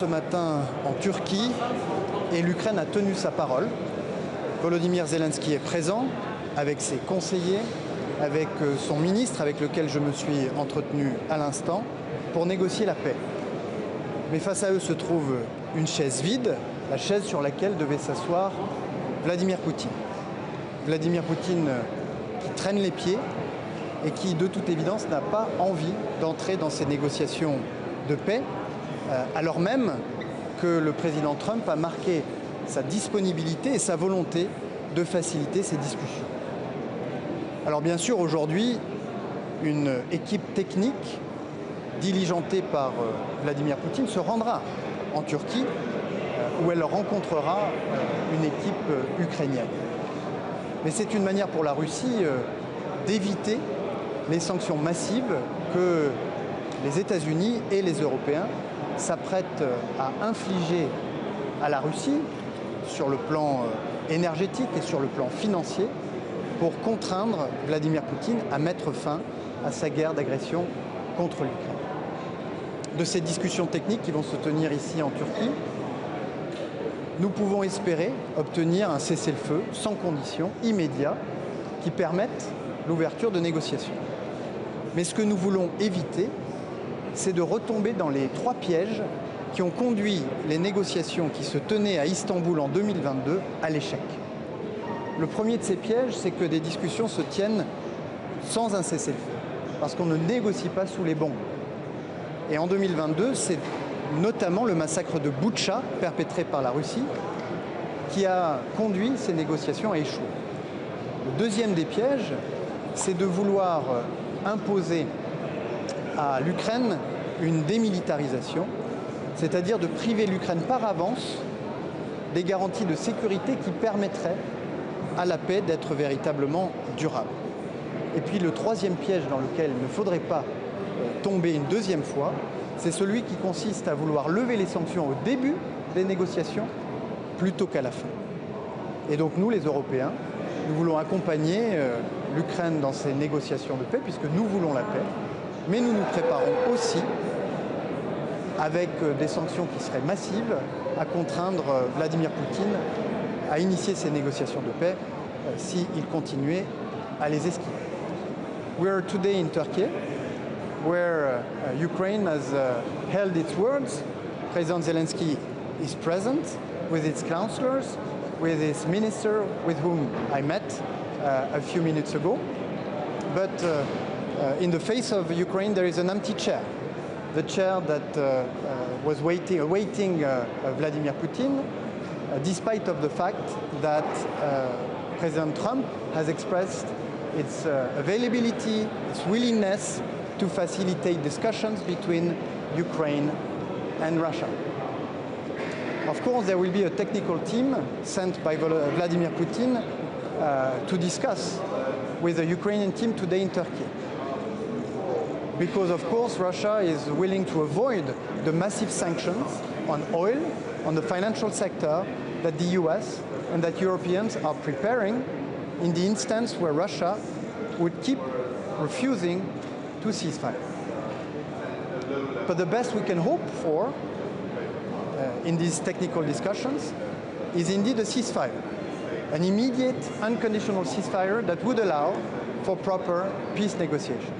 Ce matin en Turquie et l'Ukraine a tenu sa parole. Volodymyr Zelensky est présent avec ses conseillers, avec son ministre avec lequel je me suis entretenu à l'instant pour négocier la paix. Mais face à eux se trouve une chaise vide, la chaise sur laquelle devait s'asseoir Vladimir Poutine. Vladimir Poutine qui traîne les pieds et qui de toute évidence n'a pas envie d'entrer dans ces négociations de paix, alors même que le président Trump a marqué sa disponibilité et sa volonté de faciliter ces discussions. Alors bien sûr, aujourd'hui, une équipe technique diligentée par Vladimir Poutine se rendra en Turquie où elle rencontrera une équipe ukrainienne. Mais c'est une manière pour la Russie d'éviter les sanctions massives que les États-Unis et les Européens s'apprêtent à infliger à la Russie sur le plan énergétique et sur le plan financier pour contraindre Vladimir Poutine à mettre fin à sa guerre d'agression contre l'Ukraine. De ces discussions techniques qui vont se tenir ici en Turquie, nous pouvons espérer obtenir un cessez-le-feu sans condition, immédiat, qui permette l'ouverture de négociations. Mais ce que nous voulons éviter, c'est de retomber dans les trois pièges qui ont conduit les négociations qui se tenaient à Istanbul en 2022 à l'échec. Le premier de ces pièges, c'est que des discussions se tiennent sans un cessez-le-feu, parce qu'on ne négocie pas sous les bombes. Et en 2022, c'est notamment le massacre de Boutcha, perpétré par la Russie, qui a conduit ces négociations à échouer. Le deuxième des pièges, c'est de vouloir imposer à l'Ukraine une démilitarisation, c'est-à-dire de priver l'Ukraine par avance des garanties de sécurité qui permettraient à la paix d'être véritablement durable. Et puis le troisième piège dans lequel il ne faudrait pas tomber une deuxième fois, c'est celui qui consiste à vouloir lever les sanctions au début des négociations plutôt qu'à la fin. Et donc nous, les Européens, nous voulons accompagner l'Ukraine dans ces négociations de paix, puisque nous voulons la paix, mais nous nous préparons aussi, avec des sanctions qui seraient massives, à contraindre Vladimir Poutine à initier ces négociations de paix s'il continuait à les esquiver. We are today in Turkey, where Ukraine has held its words. President Zelensky is present with its counselors, with his minister, with whom I met a few minutes ago. But in the face of Ukraine, there is an empty chair. The chair that was awaiting Vladimir Putin, despite of the fact that President Trump has expressed its availability, its willingness to facilitate discussions between Ukraine and Russia. Of course, there will be a technical team sent by Vladimir Putin to discuss with the Ukrainian team today in Turkey. Because, of course, Russia is willing to avoid the massive sanctions on oil, on the financial sector, that the US and that Europeans are preparing in the instance where Russia would keep refusing to cease fire. But the best we can hope for in these technical discussions is indeed a ceasefire, an immediate, unconditional ceasefire that would allow for proper peace negotiation.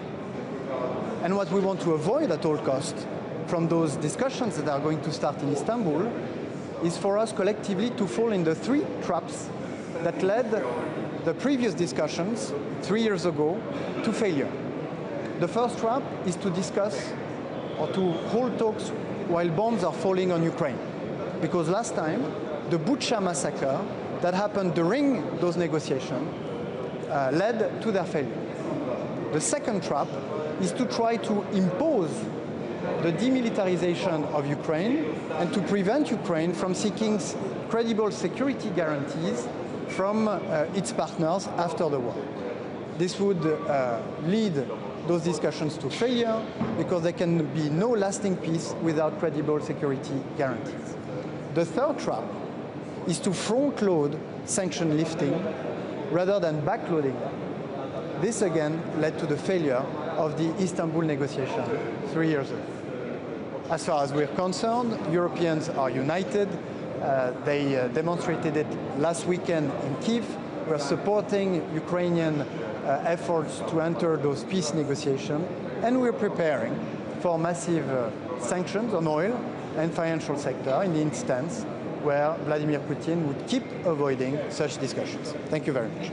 And what we want to avoid at all costs from those discussions that are going to start in Istanbul is for us collectively to fall in the three traps that led the previous discussions 3 years ago to failure. The first trap is to discuss or to hold talks while bombs are falling on Ukraine. Because last time, the Bucha massacre that happened during those negotiations led to their failure. The second trap is to try to impose the demilitarization of Ukraine and to prevent Ukraine from seeking credible security guarantees from its partners after the war. This would lead those discussions to failure because there can be no lasting peace without credible security guarantees. The third trap is to front-load sanction lifting rather than backloading them. This again led to the failure of the Istanbul negotiation 3 years ago. As far as we're concerned, Europeans are united. They demonstrated it last weekend in Kyiv. We're supporting Ukrainian efforts to enter those peace negotiations, and we're preparing for massive sanctions on oil and financial sector in the instance where Vladimir Putin would keep avoiding such discussions. Thank you very much.